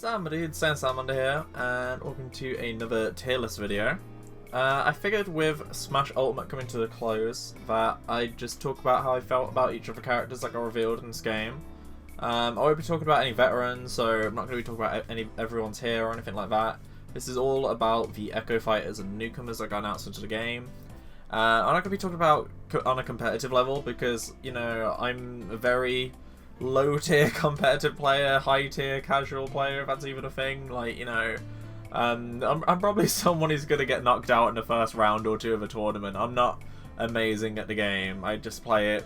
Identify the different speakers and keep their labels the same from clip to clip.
Speaker 1: It's Salamander here, and welcome to another tier list video. I figured with Smash Ultimate coming to the close that I'd just talk about how I felt about each of the characters that got revealed in this game. I won't be talking about any veterans, so I'm not going to be talking about everyone's here or anything like that. This is all about the Echo Fighters and Newcomers that got announced into the game. I'm not going to be talking about on a competitive level because, you know, I'm a very low tier competitive player, high tier casual player, if that's even a thing. Like, you know, I'm probably someone who's going to get knocked out in the first round or two of a tournament. I'm not amazing at the game. I just play it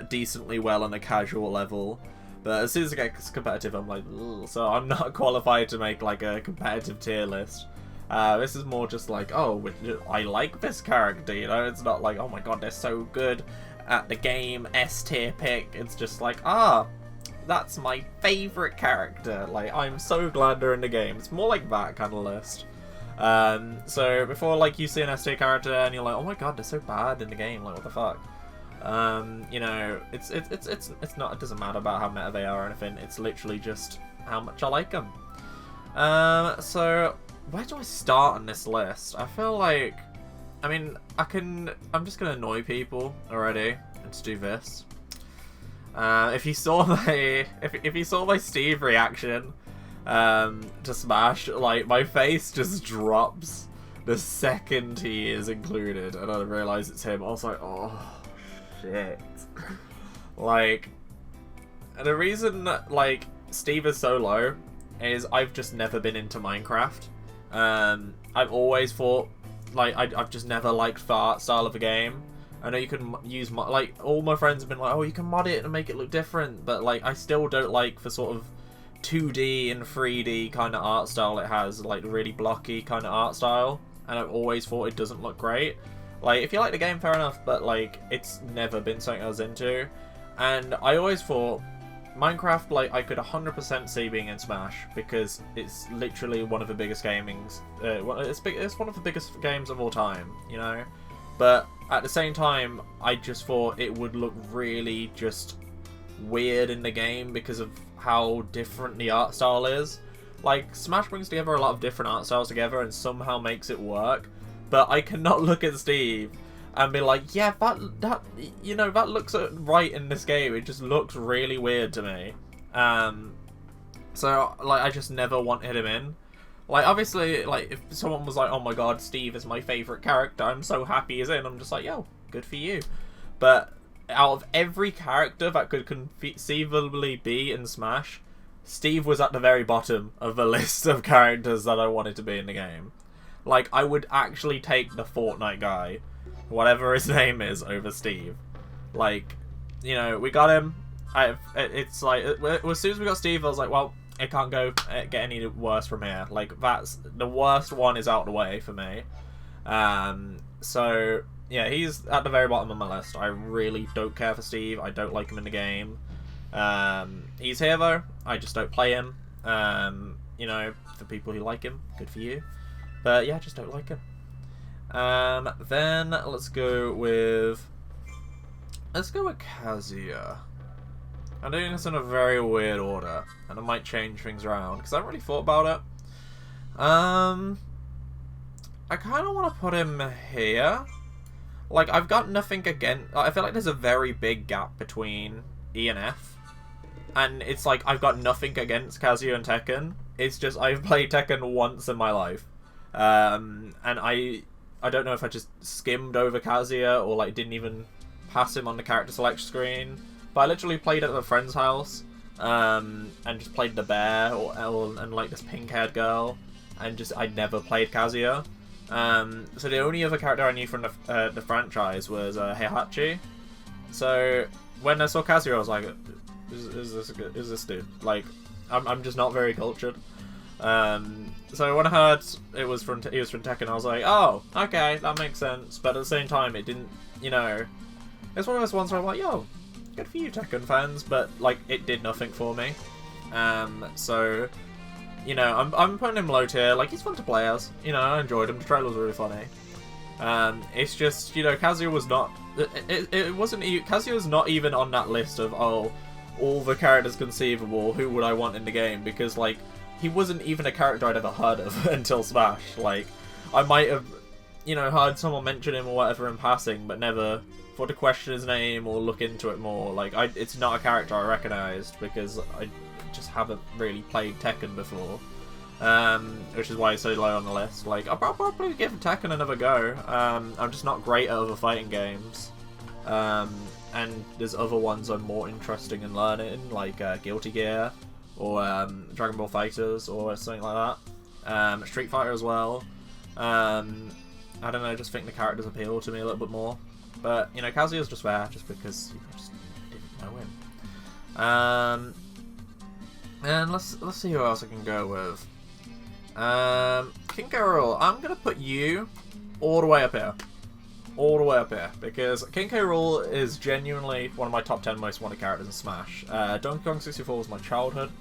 Speaker 1: decently well on a casual level. But as soon as it gets competitive, I'm like, ugh. So I'm not qualified to make like a competitive tier list. This is more just like, oh, I like this character, you know? It's not like, oh my god, they're so good at the game, S tier pick. It's just like, that's my favourite character. Like, I'm so glad they're in the game. It's more like that kind of list. So before like you see an S tier character and you're like, oh my god, they're so bad in the game, like what the fuck? You know, it's not, it doesn't matter about how meta they are or anything. It's literally just how much I like them. So where do I start on this list? I feel like, I mean, I'm just gonna annoy people already and just do this. If you saw my Steve reaction to Smash, like my face just drops the second he is included, and I realise it's him. I was like, oh shit. Like, the reason that like Steve is so low is I've just never been into Minecraft. I've always thought, like, I've just never liked the art style of the game. I know you can use, like, all my friends have been like, oh, you can mod it and make it look different, but, like, I still don't like the sort of 2D and 3D kind of art style it has, like, really blocky kind of art style, and I've always thought it doesn't look great. Like, if you like the game, fair enough, but, like, it's never been something I was into, and I always thought Minecraft, like, I could 100% see being in Smash, because it's literally one of the biggest gamings, it's one of the biggest games of all time, you know? But at the same time, I just thought it would look really just weird in the game because of how different the art style is. Like, Smash brings together a lot of different art styles together and somehow makes it work, but I cannot look at Steve and be like, yeah, that you know, that looks right in this game. It just looks really weird to me. So, like, I just never wanted him in. Like, obviously, like, if someone was like, oh my god, Steve is my favourite character, I'm so happy he's in, I'm just like, yo, good for you. But out of every character that could conceivably be in Smash, Steve was at the very bottom of the list of characters that I wanted to be in the game. Like, I would actually take the Fortnite guy, whatever his name is, over Steve. Like, you know, we got him. It's like, as soon as we got Steve, I was like, well, it can't get any worse from here. Like, that's the worst one is out of the way for me. So yeah, he's at the very bottom of my list. I really don't care for Steve. I don't like him in the game. He's here though. I just don't play him. You know, for people who like him, good for you. But yeah, I just don't like him. Then let's go with Kazuya. I'm doing this in a very weird order, and I might change things around because I haven't really thought about it. I kind of want to put him here. Like, I've got nothing against. I feel like there's a very big gap between E and F, and it's like I've got nothing against Kazuya and Tekken. It's just I've played Tekken once in my life, and I don't know if I just skimmed over Kazuya or like didn't even pass him on the character selection screen. But I literally played at a friend's house, and just played the bear and like this pink-haired girl, and just I never played Kazuya. So the only other character I knew from the franchise was Heihachi. So when I saw Kazuya, I was like, "Is this dude?" Like, I'm just not very cultured. So when I heard he was from Tekken, I was like, "Oh, okay, that makes sense." But at the same time, it didn't. You know, it's one of those ones where I'm like, "Yo, good for you, Tekken fans," but like it did nothing for me. So, you know, I'm putting him low tier. Like, he's fun to play as. You know, I enjoyed him. The trailer was really funny. It's just, you know, Kazuya was not. It wasn't. Kazuya was not even on that list of all the characters conceivable. Who would I want in the game? Because like he wasn't even a character I'd ever heard of until Smash. Like, I might have, you know, heard someone mention him or whatever in passing, but never thought to question his name or look into it more. Like, it's not a character I recognised because I just haven't really played Tekken before. Which is why it's so low on the list. Like, I'll probably give Tekken another go. I'm just not great at other fighting games. And there's other ones I'm more interested in learning, like Guilty Gear, or Dragon Ball Fighters, or something like that. Street Fighter as well. I don't know, I just think the characters appeal to me a little bit more. But, you know, Kazuya's just there, just because you just didn't know him. And let's see who else I can go with. King K Rool, I'm going to put you all the way up here. All the way up here, because King K Rool is genuinely one of my top 10 most wanted characters in Smash. Donkey Kong 64 was my childhood.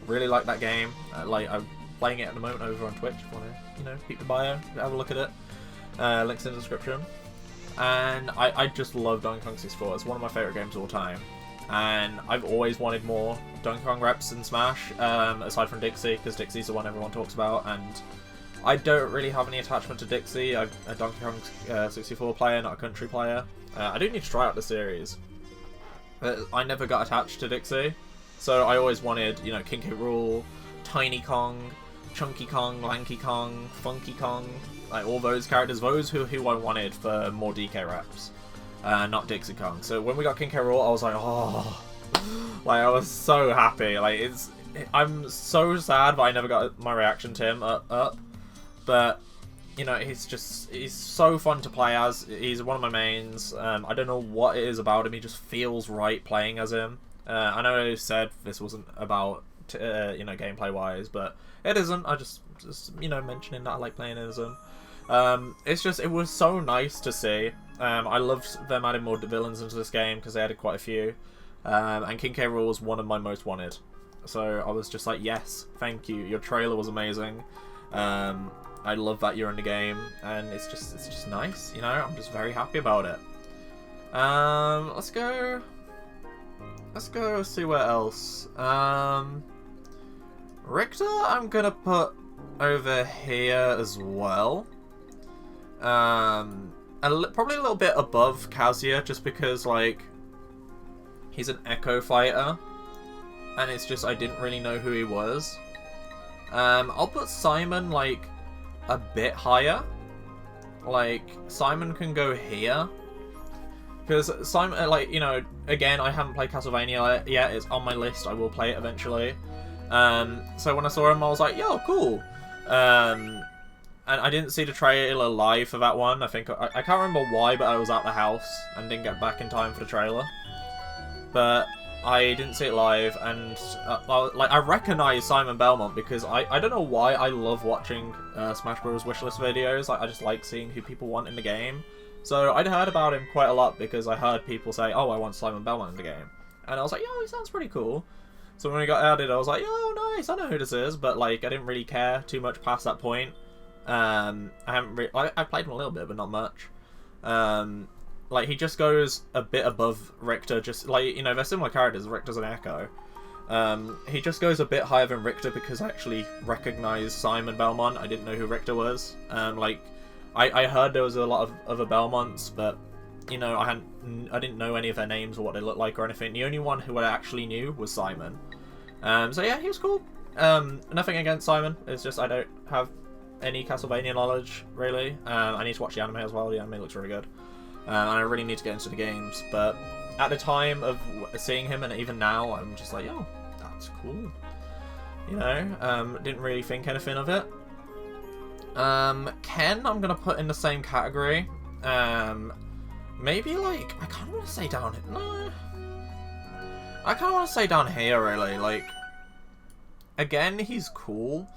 Speaker 1: Really like that game. Like, I'm playing it at the moment over on Twitch. If you want to, you know, peep the bio, have a look at it. Links in the description. And I just love Donkey Kong 64. It's one of my favourite games of all time. And I've always wanted more Donkey Kong reps in Smash, aside from Dixie, because Dixie's the one everyone talks about, and I don't really have any attachment to Dixie. I'm a Donkey Kong 64 player, not a country player. I do need to try out the series, but I never got attached to Dixie, so I always wanted, you know, King K Rool, Tiny Kong, Chunky Kong, Lanky Kong, Funky Kong, like all those characters, those who I wanted for more DK reps. Not Dixie Kong. So when we got King K Rool, I was like, oh, like I was so happy. Like I'm so sad that I never got my reaction to him up. But you know, he's so fun to play as. He's one of my mains. I don't know what it is about him. He just feels right playing as him. I know I said this wasn't about you know, gameplay wise, but it isn't. I just you know, mentioning that I like playing as him. It's just, it was so nice to see. I loved them adding more villains into this game because they added quite a few. And King K Rool was one of my most wanted. So I was just like, yes, thank you. Your trailer was amazing. I love that you're in the game, and it's just nice, you know. I'm just very happy about it. Let's go see what else. Richter, I'm gonna put over here as well. Probably a little bit above Kazuya, just because, like, he's an Echo fighter, and it's just, I didn't really know who he was. I'll put Simon, like, a bit higher. Like, Simon can go here. Because Simon, like, you know, again, I haven't played Castlevania yet. It's on my list. I will play it eventually. So when I saw him, I was like, yo, cool. And I didn't see the trailer live for that one. I think, I can't remember why, but I was at the house and didn't get back in time for the trailer. But I didn't see it live, and like, I recognise Simon Belmont because I don't know why I love watching Smash Bros. Wishlist videos. Like, I just like seeing who people want in the game. So I'd heard about him quite a lot because I heard people say, oh, I want Simon Belmont in the game. And I was like, yo, he sounds pretty cool. So when he got added, I was like, yo, nice, I know who this is. But, like, I didn't really care too much past that point. I played him a little bit, but not much. Like, he just goes a bit above Richter, just, like, you know, they're similar characters, Richter's an Echo. He just goes a bit higher than Richter because I actually recognised Simon Belmont. I didn't know who Richter was. Like, I heard there was a lot of other Belmonts, but, you know, I didn't know any of their names or what they looked like or anything. The only one who I actually knew was Simon. So yeah, he was cool. Nothing against Simon, it's just I don't have any Castlevania knowledge, really. I need to watch the anime as well. The anime looks really good. And I really need to get into the games, but at the time of seeing him, and even now, I'm just like, yo, that's cool. You know, didn't really think anything of it. Ken, I'm gonna put in the same category. Maybe, like, I kind of want to say down here. No. I kind of want to say down here, really. Like, again, he's cool.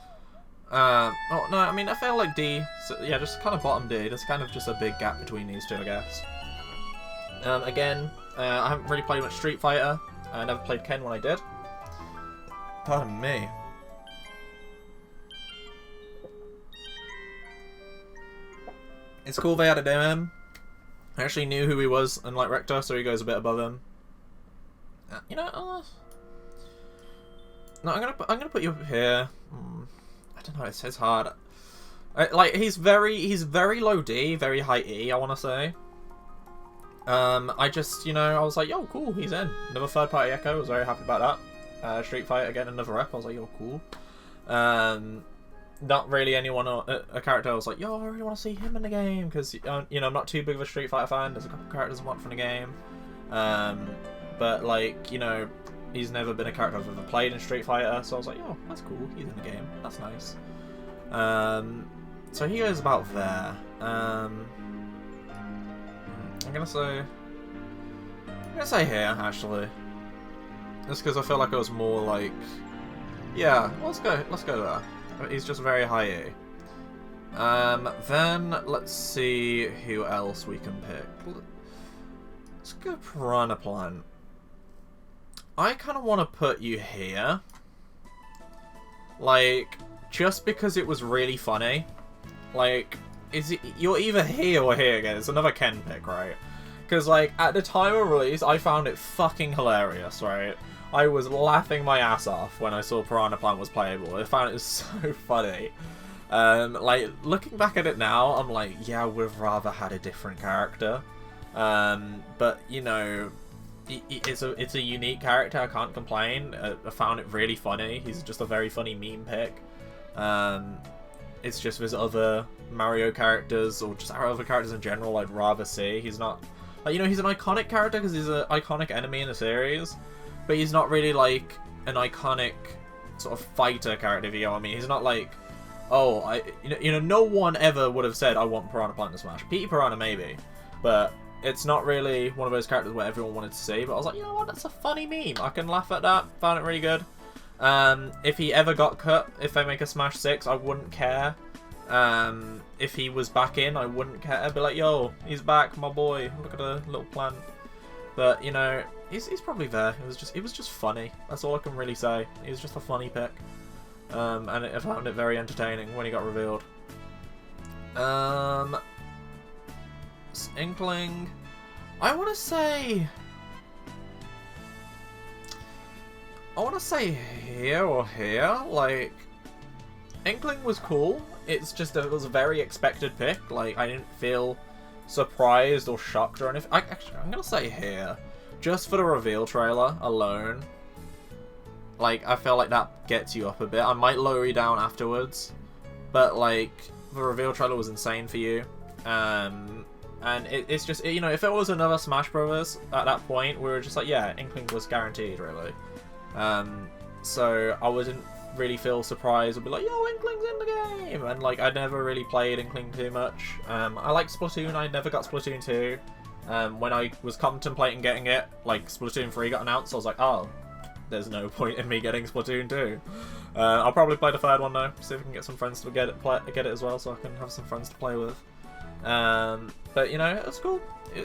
Speaker 1: Oh, no, I mean, I feel like D, so, yeah, just kind of bottom D. There's kind of just a big gap between these two, I guess. Again, I haven't really played much Street Fighter. I never played Ken when I did. Pardon me. It's cool they added him. I actually knew who he was, unlike Richter, so he goes a bit above him. You know, no, I'm gonna put you up here. don't know, it's hard. Like, he's very low D, very high E, I want to say. I just, you know, I was like, yo, cool, he's in. Another third-party Echo, I was very happy about that. Street Fighter, again, another rep, I was like, yo, cool. Not really anyone, a character I was like, yo, I really want to see him in the game, because, you know, I'm not too big of a Street Fighter fan, there's a couple characters I want from the game. But, like, you know, he's never been a character I've ever played in Street Fighter, so I was like, yo, that's cool, he's in the game, that's nice. So he goes about there. I'm gonna say here, actually. Just because I feel like it was more like, yeah, let's go there. He's just very high E. Then let's see who else we can pick. Let's go Piranha Plant. I kind of want to put you here, like, just because it was really funny. Like, you're either here or here again. It's another Ken pick, right? Because, like, at the time of release, I found it fucking hilarious, right? I was laughing my ass off when I saw Piranha Plant was playable. I found it so funny. Like, looking back at it now, I'm like, yeah, I would have rather had a different character. But, you know, it's a unique character, I can't complain. I found it really funny. He's just a very funny meme pick. It's just there's other Mario characters, or just other characters in general I'd rather see. He's not, like, you know, he's an iconic character because he's an iconic enemy in the series, but he's not really, like, an iconic sort of fighter character, if you know what I mean. He's not like, oh, you know, no one ever would have said, I want Piranha Plant to Smash. Petey Piranha, maybe, but it's not really one of those characters where everyone wanted to see, but I was like, you know what, that's a funny meme. I can laugh at that. Found it really good. If he ever got cut, if they make a Smash 6, I wouldn't care. If he was back in, I wouldn't care. I'd be like, yo, he's back, my boy. Look at the little plant. But, you know, he's probably there. It was just funny. That's all I can really say. He was just a funny pick. And I found it very entertaining when he got revealed. Inkling. I want to say here or here. Like, Inkling was cool. It's just that it was a very expected pick. Like, I didn't feel surprised or shocked or anything. Actually, I'm gonna say here, just for the reveal trailer alone. Like, I feel like that gets you up a bit. I might lower you down afterwards, but like, the reveal trailer was insane for you. And it's just, you know, if it was another Smash Brothers at that point, we were just like, yeah, Inkling was guaranteed, really. So I wouldn't really feel surprised. I'd be like, yo, Inkling's in the game! And like, I never really played Inkling too much. I like Splatoon, I never got Splatoon 2. When I was contemplating getting it, like, Splatoon 3 got announced, I was like, oh, there's no point in me getting Splatoon 2. I'll probably play the third one though, see if we can get some friends to get it as well, so I can have some friends to play with. But, you know, it's cool.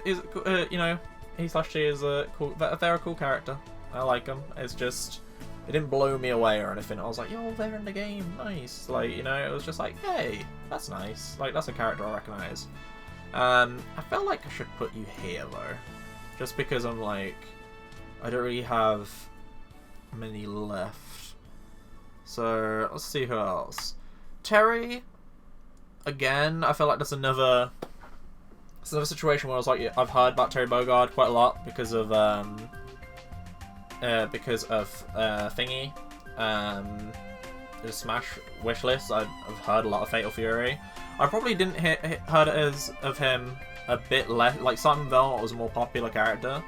Speaker 1: You know, he/she is a cool, they're a cool character. I like them. It's just, it didn't blow me away or anything. I was like, yo, they're in the game, nice. Like, you know, it was just like, hey, that's nice. Like, that's a character I recognize. I felt like I should put you here though, just because I'm like, I don't really have many left. So let's see who else. Terry. Again, I feel like that's another situation where I was like, yeah, I've heard about Terry Bogard quite a lot because of Thingy, the Smash wishlist. I've heard a lot of Fatal Fury. I probably didn't heard of him a bit less. Like, Simon Belmont was a more popular character,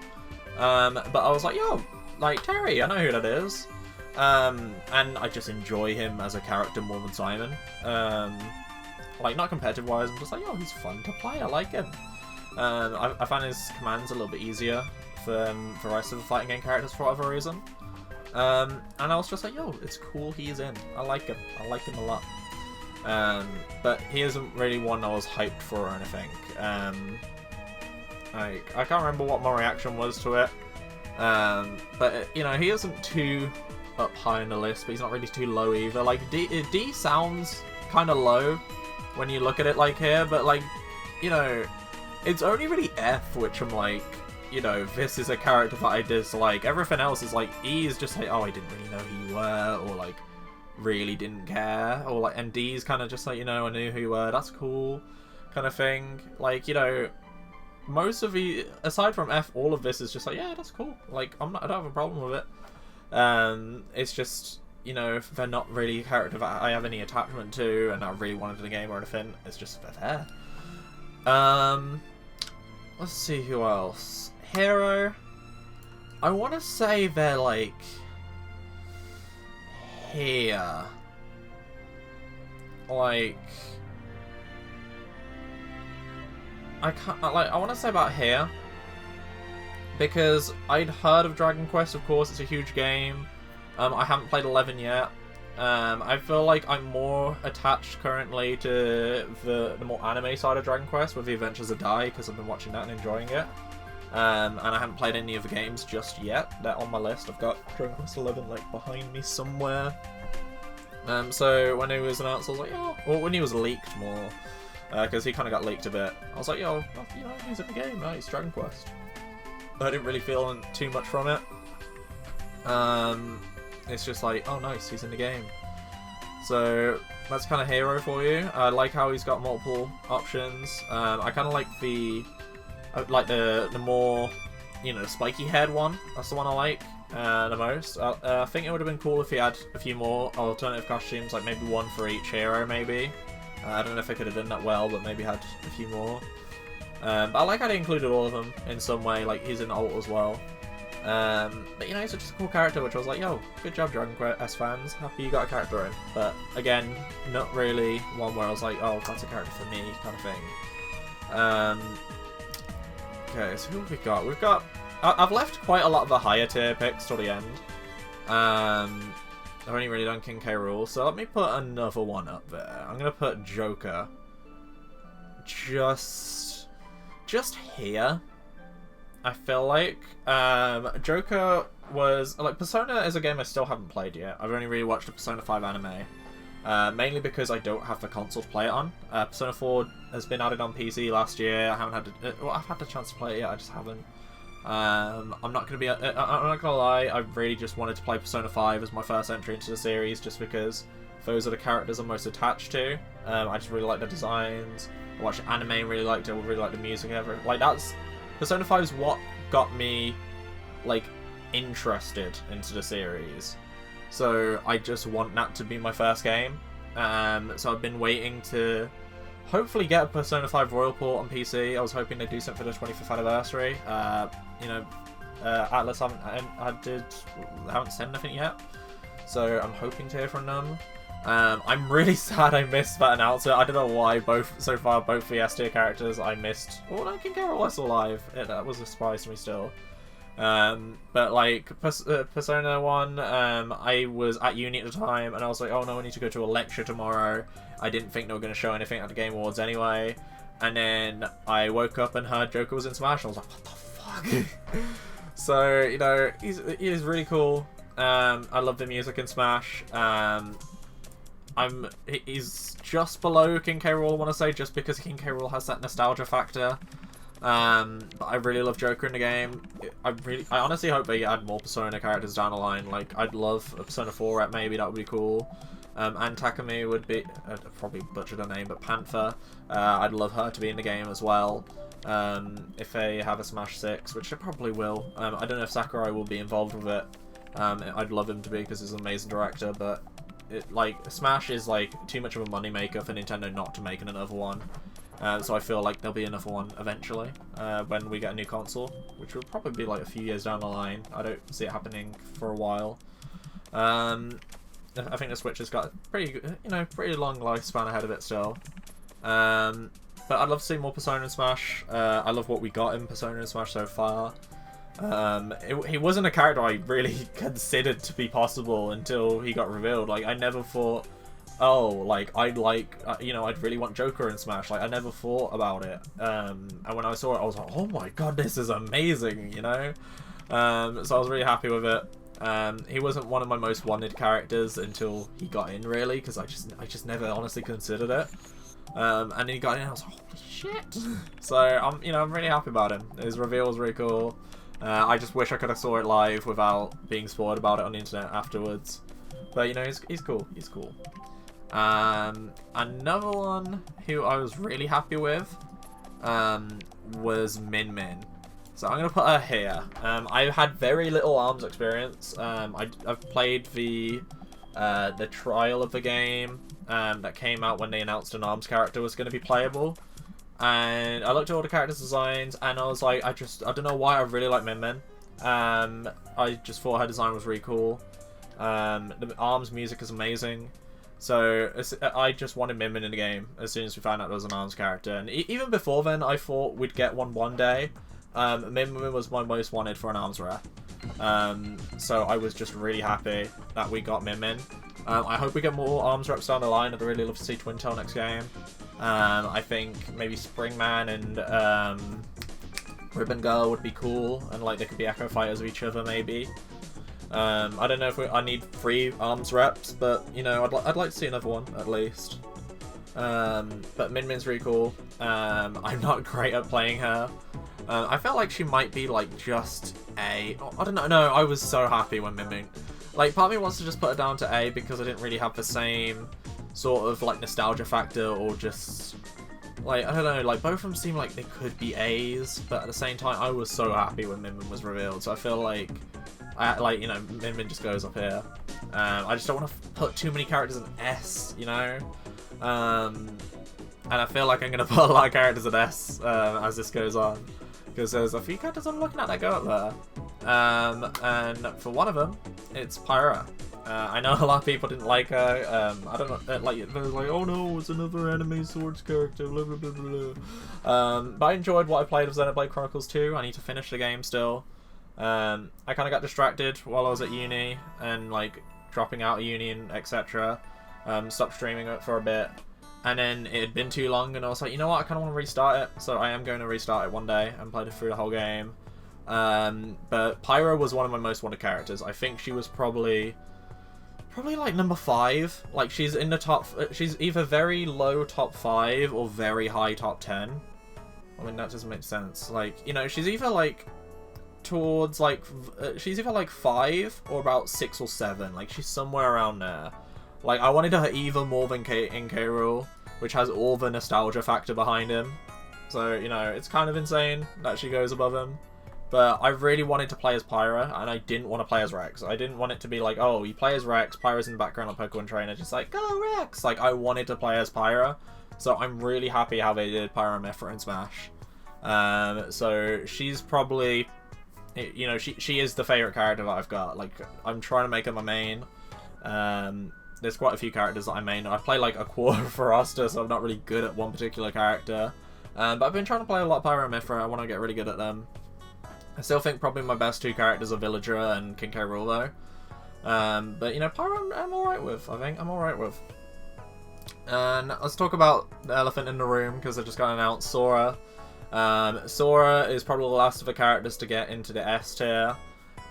Speaker 1: but I was like, yo, like, Terry, I know who that is, and I just enjoy him as a character more than Simon. Like, not competitive wise, I'm just like, yo, he's fun to play. I like him. I find his commands a little bit easier for the rest of the fighting game characters for whatever reason. And I was just like, yo, it's cool he's in. I like him. I like him a lot. But he isn't really one I was hyped for or anything. I can't remember what my reaction was to it. But, you know, he isn't too up high on the list, but he's not really too low either. Like, D sounds kind of low when you look at it like here, but like, you know, it's only really F, which I'm like, you know, this is a character that I dislike. Everything else is like, E is just like, oh, I didn't really know who you were, or like, really didn't care, or like MD's kind of just like, you know, I knew who you were, that's cool, kind of thing. Like, you know, most of the, aside from F, all of this is just like, yeah, that's cool. Like, I don't have a problem with it. It's just, you know, if they're not really a character that I have any attachment to, and I really wanted in the game or anything, it's just they're there. Let's see who else. Hero. I want to say they're like here. Like, I want to say about here, because I'd heard of Dragon Quest, of course, it's a huge game. I haven't played 11 yet. I feel like I'm more attached currently to the more anime side of Dragon Quest with the Adventures of Dai, because I've been watching that and enjoying it. And I haven't played any of the games just yet. They're on my list. I've got Dragon Quest 11 like behind me somewhere. So when it was announced, I was like, oh, well, when he was leaked more, because he kind of got leaked a bit. I was like, yo, you know, he's in the game, right? It's Dragon Quest. I didn't really feel too much from it. It's just like, oh nice, he's in the game. So that's kind of Hero for you. I like how he's got multiple options. I kind of like the more, you know, spiky haired one. That's the one I like the most. I think it would have been cool if he had a few more alternative costumes, like maybe one for each hero, maybe. I don't know if I could have done that well, but maybe had a few more. But I like how they included all of them in some way, like he's in ult as well. But you know, he's just a cool character, which I was like, yo, good job Dragon Quest fans, happy you got a character in. But again, not really one where I was like, oh, that's a character for me, kind of thing. Okay, so who have we got? We've got, I've left quite a lot of the higher tier picks till the end. I've only really done King K Rool, so let me put another one up there. I'm gonna put Joker just here. I feel like Joker was like, Persona is a game I still haven't played yet. I've only really watched a Persona 5 anime, mainly because I don't have the console to play it on. Persona 4 has been added on PC last year. I haven't had well, I've had the chance to play it yet. I just haven't. I'm not gonna lie. I really just wanted to play Persona 5 as my first entry into the series, just because those are the characters I'm most attached to. I just really like the designs. I watched anime and really liked it. I really liked the music and everything. Like, that's Persona 5 is what got me, like, interested into the series. So I just want that to be my first game. So I've been waiting to hopefully get a Persona 5 Royal Port on PC. I was hoping they'd do something for the 25th anniversary. You know, Atlas haven't said anything yet. So I'm hoping to hear from them. I'm really sad I missed that announcement. I don't know why both the S tier characters I missed. Oh no, King K Rool was alive. That was a surprise to me still. But like Persona 1, I was at uni at the time, and I was like, oh no, I need to go to a lecture tomorrow. I didn't think they were going to show anything at the Game Awards anyway. And then I woke up and heard Joker was in Smash, and I was like, what the fuck? So, you know, he is really cool. I love the music in Smash. He's just below King K Rool, I want to say, just because King K Rool has that nostalgia factor. But I really love Joker in the game. I honestly hope they add more Persona characters down the line. Like, I'd love a Persona 4 rep, maybe, that would be cool. And Takumi would be, I'd probably butchered her name, but Panther. I'd love her to be in the game as well. If they have a Smash 6, which they probably will. I don't know if Sakurai will be involved with it. I'd love him to be, because he's an amazing director, but Smash is like too much of a moneymaker for Nintendo not to make another one. So I feel like there'll be another one eventually when we get a new console, which will probably be like a few years down the line. I don't see it happening for a while. I think the Switch has got pretty long lifespan ahead of it still. But I'd love to see more Persona in Smash. I love what we got in Persona in Smash so far. He wasn't a character I really considered to be possible until he got revealed. Like, I never thought, oh, like, I'd really want Joker in Smash. Like, I never thought about it. And when I saw it, I was like, oh my god, this is amazing, you know? So I was really happy with it. He wasn't one of my most wanted characters until he got in, really, because I just never honestly considered it. And then he got in, and I was like, holy shit! So I'm really happy about him. His reveal was really cool. I just wish I could have saw it live without being spoiled about it on the internet afterwards. But, you know, he's cool. He's cool. Another one who I was really happy with was Min Min. So I'm going to put her here. I've had very little ARMS experience. I've played the trial of the game that came out when they announced an ARMS character was going to be playable. And I looked at all the characters' designs, and I was like, I don't know why I really like Min Min. I just thought her design was really cool. The ARMS music is amazing. So I just wanted Min Min in the game as soon as we found out there was an ARMS character. And even before then, I thought we'd get one day. Min Min was my most wanted for an ARMS rare. So I was just really happy that we got Min Min. I hope we get more ARMS reps down the line. I'd really love to see Twin Tail next game. I think maybe Springman and Ribbon Girl would be cool, and like they could be echo fighters of each other maybe. I don't know if I need 3 ARMS reps, but you know, I'd like to see another one at least. But Min Min's really cool. I'm not great at playing her. I felt like she might be like just A. I don't know. No, I was so happy when Min Min. Like, part of me wants to just put her down to A because I didn't really have the same sort of like nostalgia factor, or just like, I don't know, like both of them seem like they could be A's, but at the same time I was so happy when Min Min was revealed, so I feel like you know, Min Min just goes up here. I just don't want to put too many characters in S, you know, and I feel like I'm gonna put a lot of characters in S as this goes on, because there's a few characters I'm looking at that go up there. And for one of them, it's Piranha. I know a lot of people didn't like her. I don't know, like they was like, oh no, it's another anime swords character, blah blah blah blah. But I enjoyed what I played of Xenoblade Chronicles 2. I need to finish the game still. I kind of got distracted while I was at uni and like dropping out of uni and etc. Stopped streaming it for a bit, and then it had been too long, and I was like, you know what, I kind of want to restart it. So I am going to restart it one day and play through the whole game. But Pyra was one of my most wanted characters. I think she was probably like number 5. Like, she's in the top, she's either very low top 5 or very high top 10. I mean, that doesn't make sense. Like, you know, she's either like towards like she's either like 5 or about 6 or 7. Like, she's somewhere around there. Like, I wanted her even more than K Rool, which has all the nostalgia factor behind him. So, you know, it's kind of insane that she goes above him. But I really wanted to play as Pyra, and I didn't want to play as Rex. I didn't want it to be like, oh, you play as Rex, Pyra's in the background on Pokemon Trainer, just like, go Rex! Like, I wanted to play as Pyra, so I'm really happy how they did Pyra Mythra in Smash. So she's probably, you know, she is the favourite character that I've got. Like, I'm trying to make her my main. There's quite a few characters that I main. I play like a quarter for Asta, so I'm not really good at one particular character. But I've been trying to play a lot of Pyra and Mythra. I want to get really good at them. I still think probably my best 2 characters are Villager and K Rool though. But, you know, Pyra I'm alright with, I think. I'm alright with. And let's talk about the elephant in the room, because I just got announced Sora. Sora is probably the last of the characters to get into the S tier.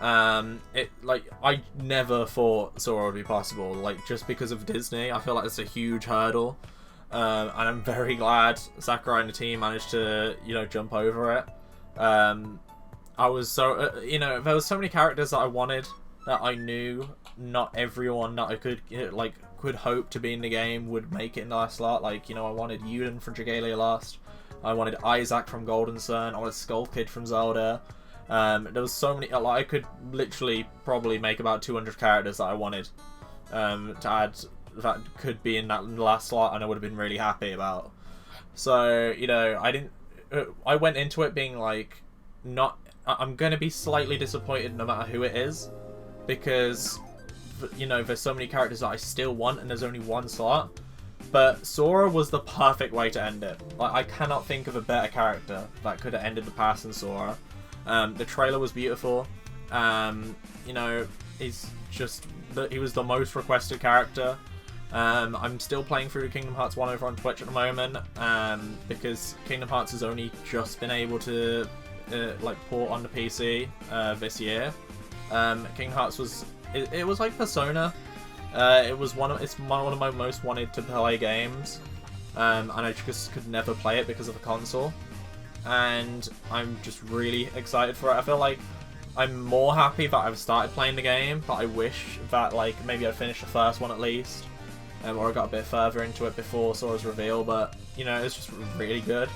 Speaker 1: Like, I never thought Sora would be possible, like, just because of Disney. I feel like it's a huge hurdle. And I'm very glad Sakurai and the team managed to, you know, jump over it. I was so, you know, there was so many characters that I wanted that I knew not everyone that I could, like, could hope to be in the game would make it in the last slot. Like, you know, I wanted Yuden from Dragalia Lost. I wanted Isaac from Golden Sun. I wanted Skull Kid from Zelda. There was so many, like, I could literally probably make about 200 characters that I wanted to add that could be in that last slot, and I would have been really happy about. So, you know, I went into it being like, I'm going to be slightly disappointed no matter who it is, because, you know, there's so many characters that I still want and there's only one slot. But Sora was the perfect way to end it. Like, I cannot think of a better character that could have ended the past than Sora. The trailer was beautiful. You know, he was the most requested character. I'm still playing through Kingdom Hearts 1 over on Twitch at the moment, because Kingdom Hearts has only just been able to like port on the PC this year. Kingdom Hearts was like Persona. It's one of my most wanted to play games, and I just could never play it because of the console. And I'm just really excited for it. I feel like I'm more happy that I've started playing the game, but I wish that, like, maybe I'd finished the first one at least. Or I got a bit further into it before Sora's reveal, but, you know, it's just really good.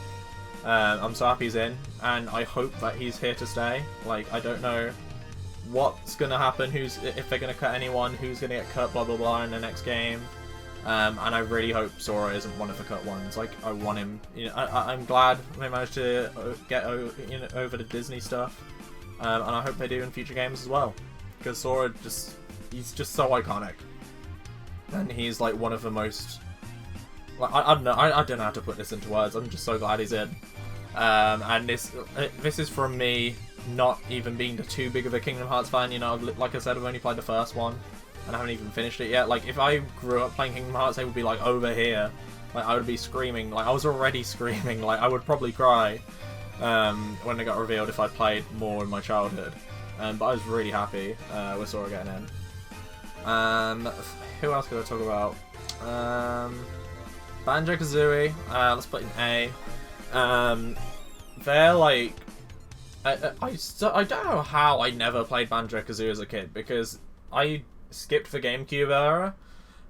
Speaker 1: I'm so happy he's in, and I hope that he's here to stay. Like, I don't know what's going to happen, if they're going to cut anyone, who's going to get cut, blah blah blah in the next game. And I really hope Sora isn't one of the cut ones. Like, I want him, you know, I'm glad they managed to get over the Disney stuff. And I hope they do in future games as well. Because Sora he's just so iconic. And he's like one of the most, like, I don't know, I don't know how to put this into words. I'm just so glad he's in. And this is from me not even being too big of a Kingdom Hearts fan. You know, like I said, I've only played the first one. And I haven't even finished it yet. Like, if I grew up playing Kingdom Hearts, they would be like over here. Like, I would be screaming. Like, I was already screaming. Like, I would probably cry when it got revealed if I played more in my childhood. But I was really happy with Sora getting in. Who else could I talk about? Banjo Kazooie. Let's put in A. They're like, I don't know how I never played Banjo Kazooie as a kid, because I skipped the GameCube era.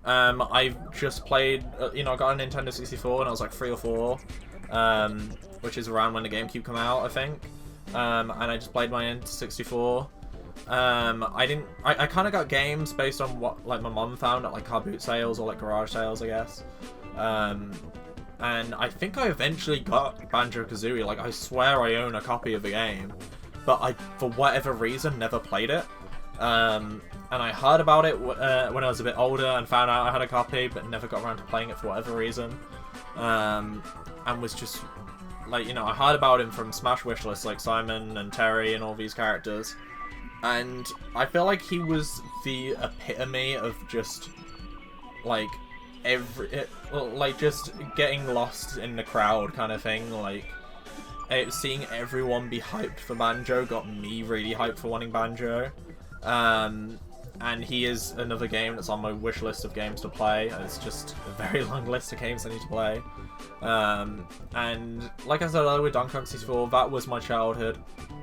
Speaker 1: I've just played, you know, I got a Nintendo 64 and I was like 3 or 4, which is around when the GameCube came out, I think. And I just played my N64. I kind of got games based on what, like, my mum found at, like, car boot sales or, like, garage sales, I guess. And I think I eventually got Banjo Kazooie. Like, I swear I own a copy of the game, but I, for whatever reason, never played it. And I heard about it when I was a bit older and found out I had a copy, but never got around to playing it for whatever reason. And was just, like, you know, I heard about him from Smash wishlists, like Simon and Terry and all these characters. And I feel like he was the epitome of just, like, just getting lost in the crowd kind of thing. Like, seeing everyone be hyped for Banjo got me really hyped for wanting Banjo. And he is another game that's on my wish list of games to play. It's just a very long list of games I need to play. And like I said earlier with Donkey Kong 64, that was my childhood.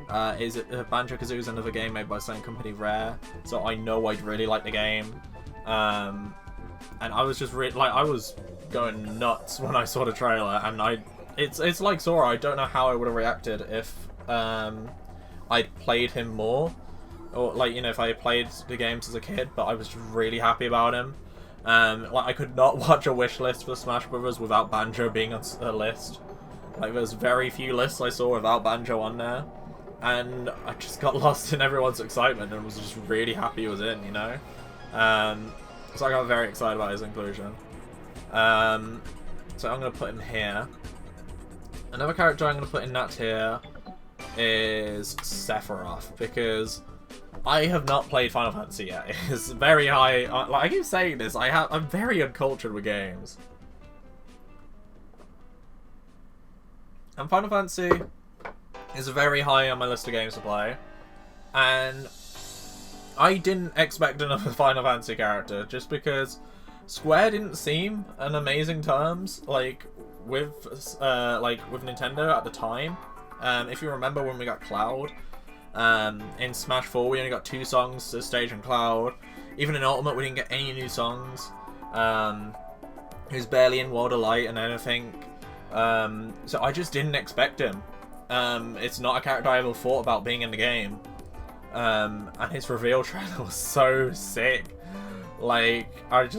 Speaker 1: Banjo Kazooie is another game made by the same company, Rare, so I know I'd really like the game. And I was just I was going nuts when I saw the trailer, and it's like Sora. I don't know how I would have reacted if I'd played him more, or, like, you know, if I had played the games as a kid. But I was just really happy about him. Like, I could not watch a wish list for Smash Brothers without Banjo being on a list. Like, there's very few lists I saw without Banjo on there. And I just got lost in everyone's excitement and was just really happy he was in, you know? So I got very excited about his inclusion. So I'm going to put him here. Another character I'm going to put in that tier is Sephiroth, because I have not played Final Fantasy yet. It's very high. Like, I keep saying this, I'm very uncultured with games. And Final Fantasy is very high on my list of games to play. And I didn't expect another Final Fantasy character, just because Square didn't seem on amazing terms, like, with Nintendo at the time. If you remember when we got Cloud, in Smash 4 we only got 2 songs to Stage and Cloud. Even in Ultimate we didn't get any new songs. He was barely in World of Light and anything. So I just didn't expect him. It's not a character I ever thought about being in the game. And his reveal trailer was so sick. Like, I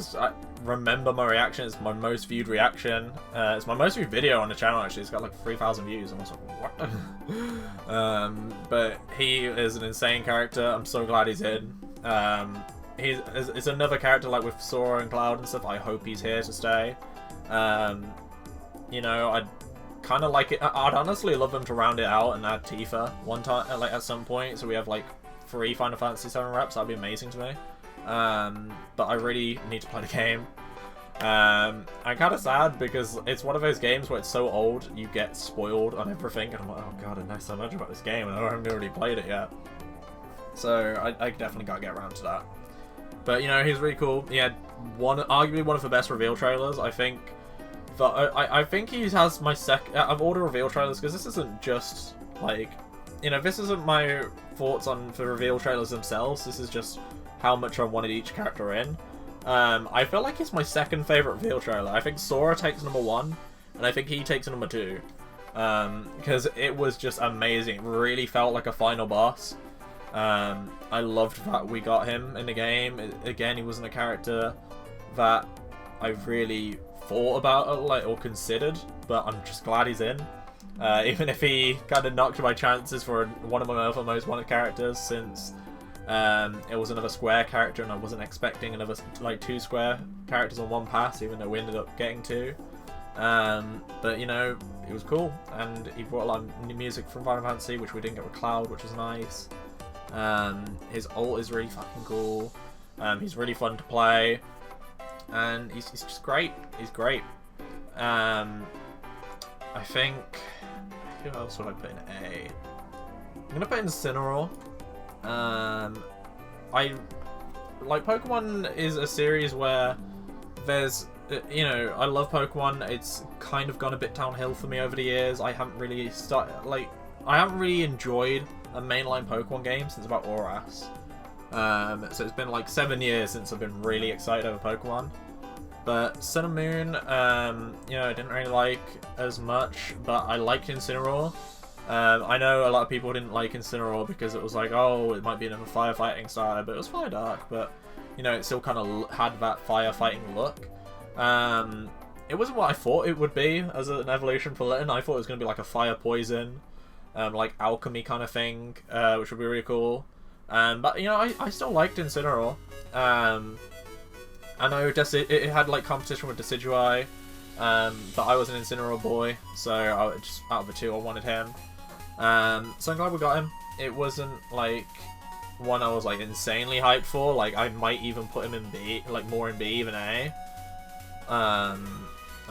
Speaker 1: remember my reaction. It's my most viewed reaction. It's my most viewed video on the channel, actually. It's got like 3,000 views. I was like, what? But he is an insane character. I'm so glad he's in. It's another character, like with Sora and Cloud and stuff. I hope he's here to stay. You know, I'd kind of like it. I'd honestly love them to round it out and add Tifa one time, like, at some point, so we have like 3 Final Fantasy VII reps. That'd be amazing to me. But I really need to play the game. I'm kind of sad because it's one of those games where it's so old you get spoiled on everything, and I'm like, oh god, I know so much about this game and I haven't really played it yet. So I definitely gotta get around to that. But, you know, he's really cool. He had arguably one of the best reveal trailers, I think. But I think he has my out of all the reveal trailers, because this isn't just, like, you know, this isn't my thoughts on the reveal trailers themselves. This is just how much I wanted each character in. I feel like it's my second favourite reveal trailer. I think Sora takes number 1, and I think he takes number 2. Because it was just amazing. It really felt like a final boss. I loved that we got him in the game. Again, he wasn't a character that I really thought about or considered, but I'm just glad he's in. Even if he kind of knocked my chances for one of my other most wanted characters, since it was another square character and I wasn't expecting another like 2 square characters on one pass, even though we ended up getting 2. But you know, it was cool, and he brought a lot of new music from Final Fantasy, which we didn't get with Cloud, which was nice. His ult is really fucking cool. He's really fun to play, and he's just great. He's great. I think, who else would I put in A? I'm gonna put in Incineroar. I like, Pokemon is a series where there's, you know, I love Pokemon. It's kind of gone a bit downhill for me over the years. I haven't really enjoyed a mainline Pokemon game since about Oras. So it's been like 7 years since I've been really excited over Pokemon. But Sun and Moon, you know, I didn't really like as much, but I liked Incineroar. I know a lot of people didn't like Incineroar because it was like, oh, it might be another firefighting style, but it was Fire Dark, but, you know, it still kind of had that firefighting look. It wasn't what I thought it would be as an evolution for Litten. I thought it was going to be like a fire poison, like alchemy kind of thing, which would be really cool. But, you know, I still liked Incineroar. I know it had like competition with Decidueye, but I was an Incineroar boy, so just out of the 2 I wanted him. So I'm glad we got him. It wasn't like one I was like insanely hyped for. Like, I might even put him in B, like more in B than A. I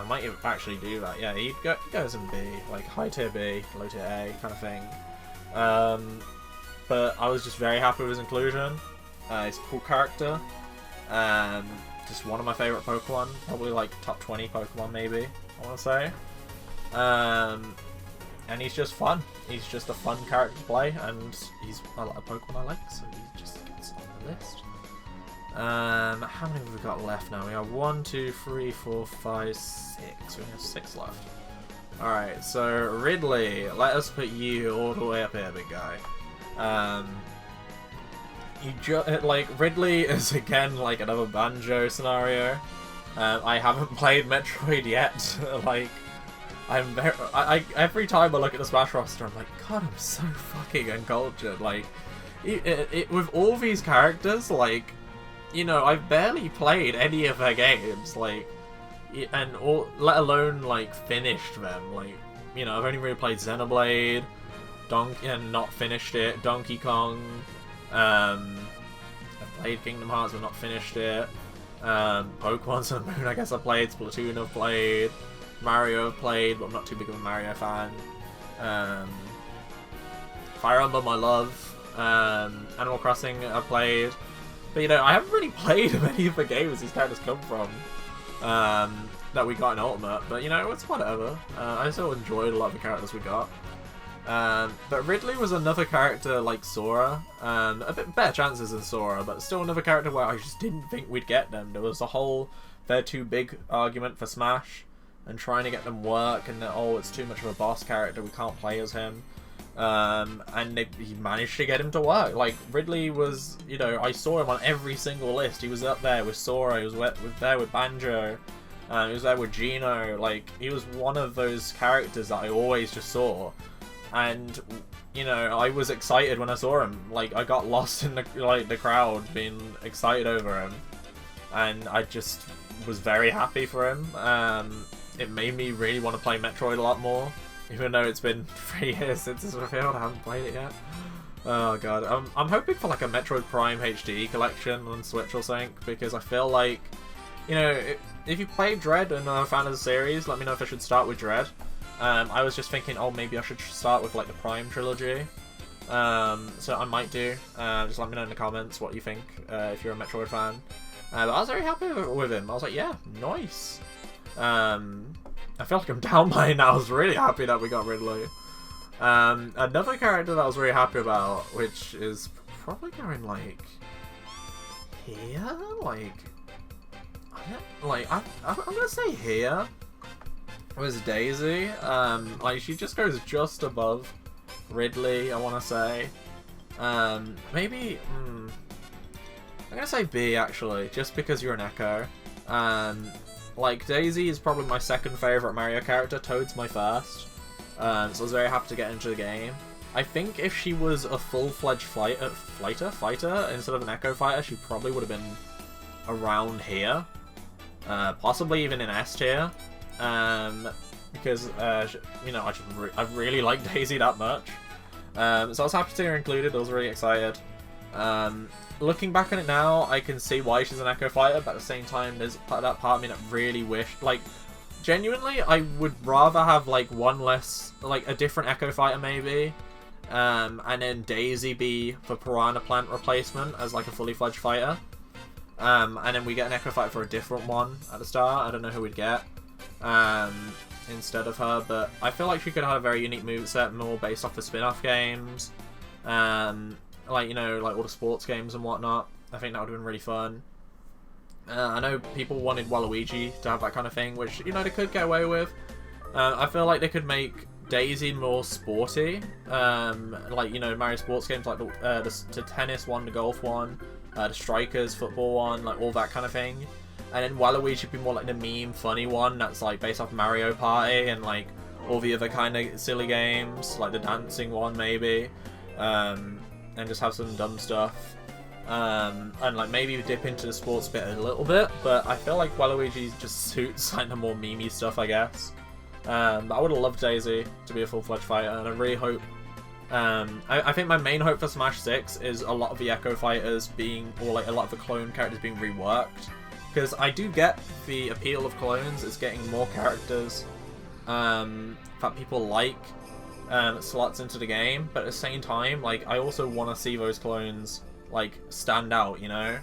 Speaker 1: might actually do that. Yeah, he goes in B, like high tier B, low tier A kind of thing. But I was just very happy with his inclusion. He's a cool character. Just one of my favourite Pokemon. Probably like top 20 Pokemon maybe, I want to say. And he's just fun. He's just a fun character to play, and he's a Pokemon I like, so he just gets on the list. How many have we got left now? We have 1, 2, 3, 4, 5, 6. We have 6 left. Alright, so Ridley, let us put you all the way up here, big guy. Like, Ridley is again like another Banjo scenario. I haven't played Metroid yet. Like, every time I look at the Smash roster, I'm like, God, I'm so fucking uncultured. Like, with all these characters, like, you know, I've barely played any of their games, like, let alone like finished them. Like, you know, I've only really played Xenoblade, and not finished it. Donkey Kong. I've played Kingdom Hearts, but not finished it. Pokemon Sun and Moon, I guess I played. Splatoon I've played. Mario I've played, but I'm not too big of a Mario fan. Fire Emblem I love. Animal Crossing I've played. But, you know, I haven't really played many of the games these characters come from. That we got in Ultimate. But, you know, it's whatever. I still enjoyed a lot of the characters we got. But Ridley was another character like Sora, a bit better chances than Sora, but still another character where I just didn't think we'd get them. There was a whole they're too big argument for Smash, and trying to get them work, and oh, it's too much of a boss character, we can't play as him. And he managed to get him to work. Like, Ridley was, you know, I saw him on every single list. He was up there with Sora, he was there with Banjo, he was there with Geno. Like, he was one of those characters that I always just saw. And, you know, I was excited when I saw him. Like, I got lost in the crowd being excited over him. And I just was very happy for him. It made me really want to play Metroid a lot more. Even though it's been 3 years since it's revealed, I haven't played it yet. Oh god, I'm hoping for like a Metroid Prime HD collection on Switch or something, because I feel like, you know, if you play Dread and are a fan of the series, let me know if I should start with Dread. I was just thinking, oh, maybe I should start with like the Prime trilogy. So I might do. Just let me know in the comments what you think, if you're a Metroid fan. But I was very happy with him. I was like, yeah, nice. I feel like I'm down by now. I was really happy that we got Ridley. Another character that I was really happy about, which is probably going like here, I'm gonna say here, was Daisy. Like she just goes just above Ridley, I want to say. Maybe I'm gonna say B actually, just because you're an Echo. Like Daisy is probably my second favorite Mario character. Toad's my first. So I was very happy to get into the game. I think if she was a full-fledged fighter instead of an Echo fighter, she probably would have been around here, possibly even in S tier, because you know I really like Daisy that much. So I was happy to see her included. I was really excited. Looking back on it now, I can see why she's an Echo fighter, but at the same time, there's that part of me that really wished, like, genuinely, I would rather have like one less, like a different Echo fighter maybe, and then Daisy be the Piranha plant replacement as like a fully fledged fighter, and then we get an Echo fighter for a different one at the start. I don't know who we'd get instead of her, but I feel like she could have a very unique moveset, more based off the spin-off games, like, you know, like all the sports games and whatnot. I think that would have been really fun. I know people wanted Waluigi to have that kind of thing, which, you know, they could get away with. I feel like they could make Daisy more sporty, like, you know, Mario sports games, like the tennis one, the golf one, the strikers, football one, like all that kind of thing. And then Waluigi would be more like the meme, funny one that's like based off Mario Party and like all the other kind of silly games, like the dancing one maybe, and just have some dumb stuff. And like maybe dip into the sports bit a little bit, but I feel like Waluigi just suits like the more memey stuff, I guess. But I would have loved Daisy to be a full-fledged fighter, and I really hope. I think my main hope for Smash 6 is a lot of the Echo fighters being, or like a lot of the clone characters being reworked, because I do get the appeal of clones is getting more characters that people like slots into the game, but at the same time, like I also want to see those clones like stand out, you know.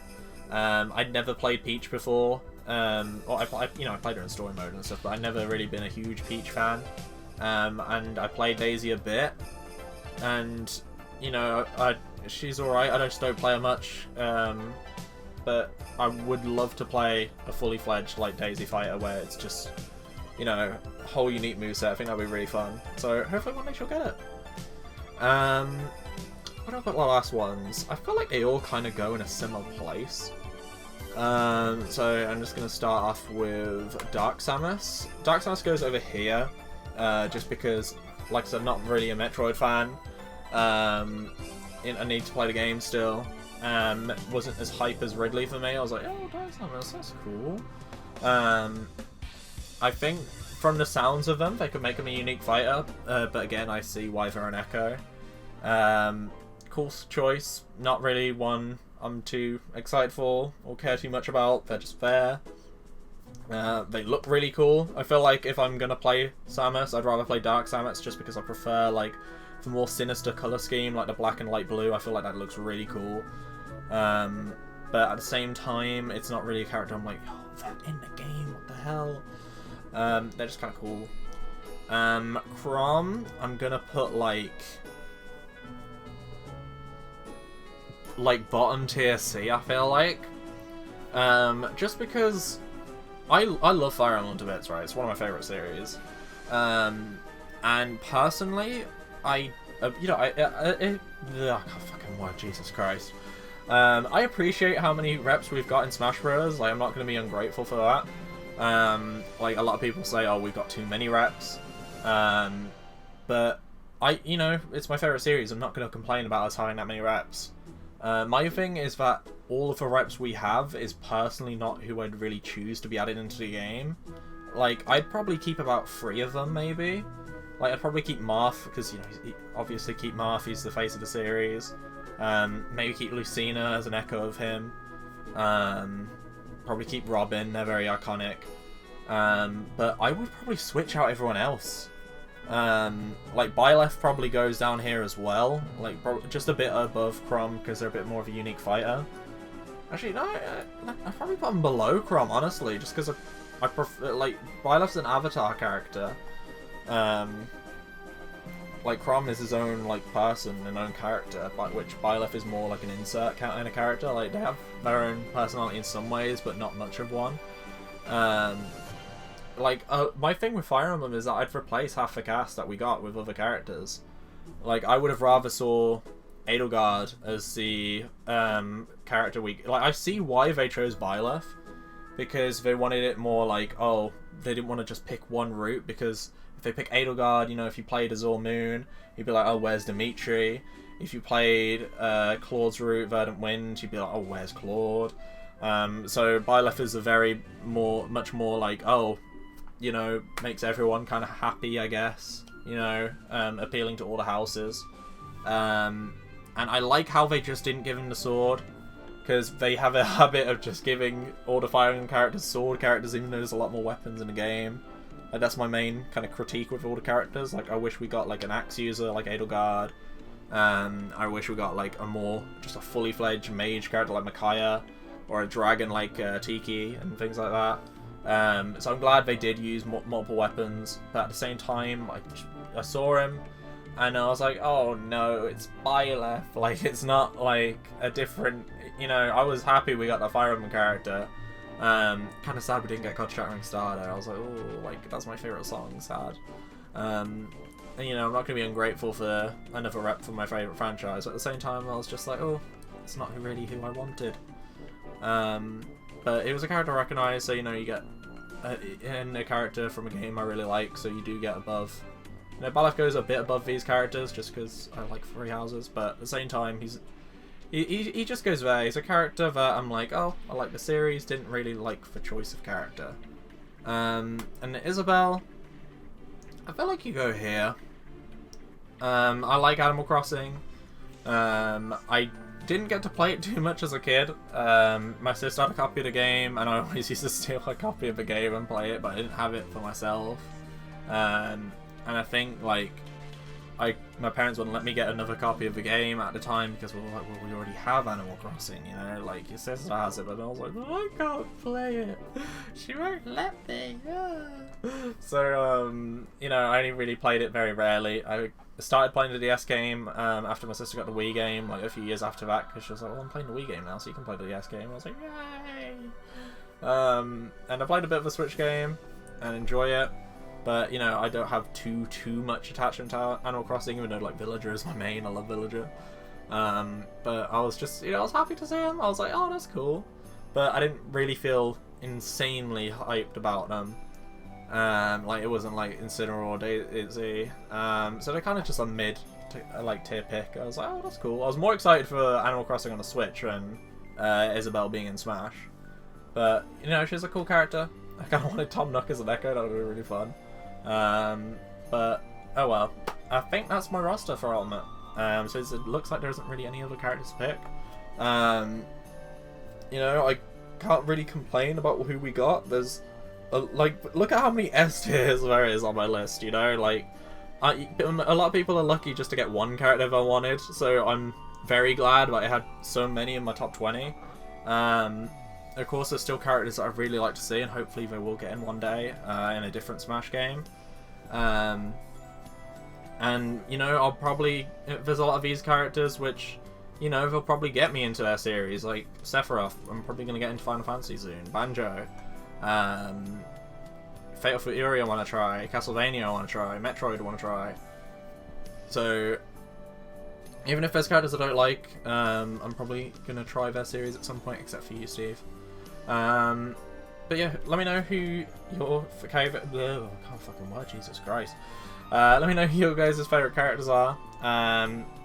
Speaker 1: I'd never played Peach before, or I played her in story mode and stuff, but I've never really been a huge Peach fan. And I played Daisy a bit, and you know, she's alright. I just don't play her much, but I would love to play a fully fledged like Daisy fighter where it's just, you know, a whole unique moveset. I think that'd be really fun. So hopefully one day she'll get it. What about the last ones? I feel like they all kind of go in a similar place. So I'm just going to start off with Dark Samus. Dark Samus goes over here, just because, like I said, I'm not really a Metroid fan. I need to play the game still. Wasn't as hype as Ridley for me. I was like, oh, Dark Samus, that's cool. I think from the sounds of them, they could make them a unique fighter, but again, I see why they're an Echo. Cool choice, not really one I'm too excited for or care too much about. They're just there. They look really cool. I feel like if I'm gonna play Samus, I'd rather play Dark Samus just because I prefer like the more sinister color scheme, like the black and light blue. I feel like that looks really cool. But at the same time, it's not really a character I'm like, oh, they're in the game, what the hell? They're just kind of cool. Chrom, I'm gonna put like bottom tier C, I feel like. Just because I love Fire Emblem to bits, right? It's one of my favorite series. And personally, I can't fucking word, Jesus Christ. I appreciate how many reps we've got in Smash Bros. Like, I'm not going to be ungrateful for that. Like, a lot of people say, oh, we've got too many reps. But it's my favorite series. I'm not going to complain about us having that many reps. My thing is that all of the reps we have is personally not who I'd really choose to be added into the game. Like, I'd probably keep about 3 of them, maybe. Like, I'd probably keep Marth, because, obviously keep Marth, he's the face of the series. Maybe keep Lucina as an echo of him. Probably keep Robin, they're very iconic. But I would probably switch out everyone else. Like, Byleth probably goes down here as well, like just a bit above Chrom because they're a bit more of a unique fighter. Actually, no, I'd probably put them below Chrom, honestly, just because I prefer, like, Byleth's an avatar character. like Chrom is his own like person, an own character, but which Byleth is more like an insert kind of character. Like they have their own personality in some ways, but not much of one. My thing with Fire Emblem is that I'd replace half the cast that we got with other characters. Like I would have rather saw Edelgard as the character I see why they chose Byleth, because they wanted it more like, oh, they didn't want to just pick one route, because if they pick Edelgard, you know, if you played Azure Moon, you'd be like, oh, where's Dimitri? If you played Claude's route, Verdant Wind, you'd be like, oh, where's Claude? So Byleth is much more like, oh, you know, makes everyone kind of happy, I guess, you know, appealing to all the houses. And I like how they just didn't give him the sword, because they have a habit of just giving all the Fire Emblem characters sword characters, even though there's a lot more weapons in the game. Like, that's my main kind of critique with all the characters. Like, I wish we got like an axe user like Edelgard. I wish we got like just a fully fledged mage character like Micaiah, or a dragon like Tiki and things like that. So I'm glad they did use multiple weapons, but at the same time, I saw him. And I was like, oh no, it's Byleth. Like, it's not like a different, you know, I was happy we got the Fire Emblem character. Kind of sad we didn't get God Shattering Starter. I was like, oh, like, that's my favourite song, sad. And, you know, I'm not going to be ungrateful for another rep for my favourite franchise. But at the same time, I was just like, oh, it's not really who I wanted. But it was a character I recognised, so, you know, you get a character from a game I really like, so you do get above. You know, Byleth goes a bit above these characters just because I like Three Houses, but at the same time, he just goes there. He's a character that I'm like, oh, I like the series, didn't really like the choice of character. And Isabelle, I feel like you go here. I like Animal Crossing. I didn't get to play it too much as a kid. My sister had a copy of the game, and I always used to steal a copy of the game and play it, but I didn't have it for myself. And I think, like, my parents wouldn't let me get another copy of the game at the time, because we were like, well, we already have Animal Crossing, you know, like, your sister has it, but I was like, well, I can't play it. She won't let me. So, you know, I only really played it very rarely. I started playing the DS game after my sister got the Wii game, like, a few years after that, because she was like, well, I'm playing the Wii game now, so you can play the DS game. I was like, yay! And I played a bit of the Switch game, and enjoy it. But, you know, I don't have too much attachment to Animal Crossing, even though, like, Villager is my main. I love Villager. But I was just, you know, I was happy to see him. I was like, oh, that's cool. But I didn't really feel insanely hyped about them. Like, it wasn't, like, Incineroar or DayZ. So they're kind of just a tier pick. I was like, oh, that's cool. I was more excited for Animal Crossing on the Switch than Isabelle being in Smash. But, you know, she's a cool character. I kind of wanted Tom Nook as an Echo. That would be really fun. But oh well. I think that's my roster for Ultimate. So it looks like there isn't really any other characters to pick. You know, I can't really complain about who we got. There's like, look at how many S tiers there is on my list. You know, like a lot of people are lucky just to get one character they wanted. So I'm very glad that I had so many in my top 20. Of course, there's still characters that I'd really like to see, and hopefully they will get in one day in a different Smash game. And, you know, I'll probably... There's a lot of these characters which, you know, they'll probably get me into their series. Like, Sephiroth, I'm probably going to get into Final Fantasy soon. Banjo. Fatal Fury I want to try. Castlevania I want to try. Metroid I want to try. So... Even if there's characters I don't like, I'm probably going to try their series at some point, except for you, Steve. But yeah, let me know who your favourite... I can't fucking word, Jesus Christ. Let me know who your guys' favourite characters are.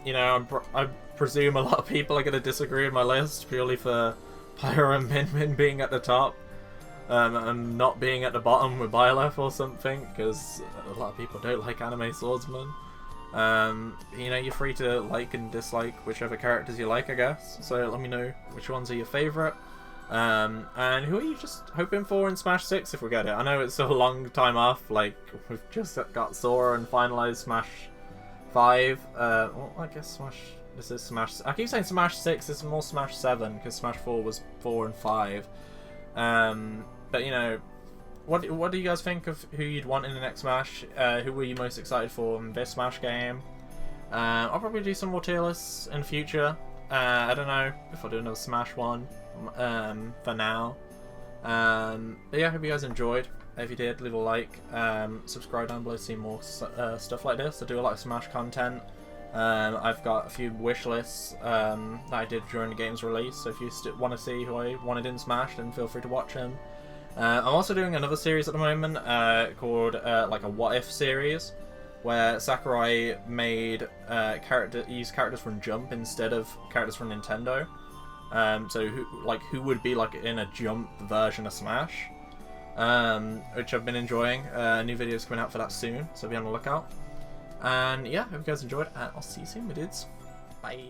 Speaker 1: You know, I presume a lot of people are going to disagree with my list, purely for Pyro and Min being at the top. And not being at the bottom with Byleth or something, because a lot of people don't like anime swordsmen. You know, you're free to like and dislike whichever characters you like, I guess. So let me know which ones are your favourite. And who are you just hoping for in Smash 6 if we get it? I know it's still a long time off, like, we've just got Sora and finalised Smash 5. Well, I guess this is Smash... I keep saying Smash 6, it's more Smash 7, because Smash 4 was 4 and 5. But, you know, what do you guys think of who you'd want in the next Smash? Who were you most excited for in this Smash game? I'll probably do some more tier lists in the future. I don't know if I'll do another Smash one for now. But yeah, I hope you guys enjoyed. If you did, leave a like. Subscribe down below to see more stuff like this. I do a lot of Smash content. I've got a few wish lists that I did during the game's release, so if you want to see who I wanted in Smash, then feel free to watch them. I'm also doing another series at the moment called like a What If series, where Sakurai made used characters from Jump instead of characters from Nintendo. So who would be like in a Jump version of Smash, which I've been enjoying. A new video's coming out for that soon, so be on the lookout. And yeah, hope you guys enjoyed, and I'll see you soon, my dudes. Bye.